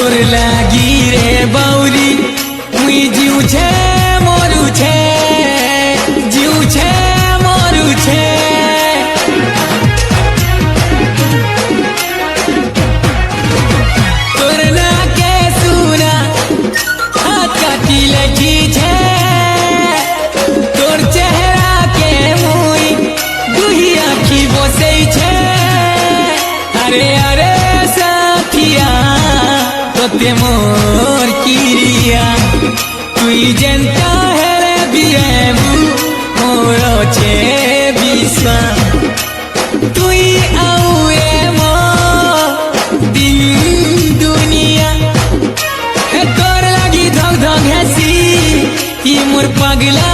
तोर लागी रे बाउरी मुई जीव छे मोरू छे जीव छे मोरू छे तोर ना के सुना हाथ काटी लगी छे तोर चेहरा के मुई दुही आखी बसे छे अरे अरे साथिया तोते मोर किरिया तुई जनता है रे बिरेबू मोरो छे बिस्वा तुई आउए मो दिल दुनिया है तोर लागी धक धक हैसी ई मोर पगला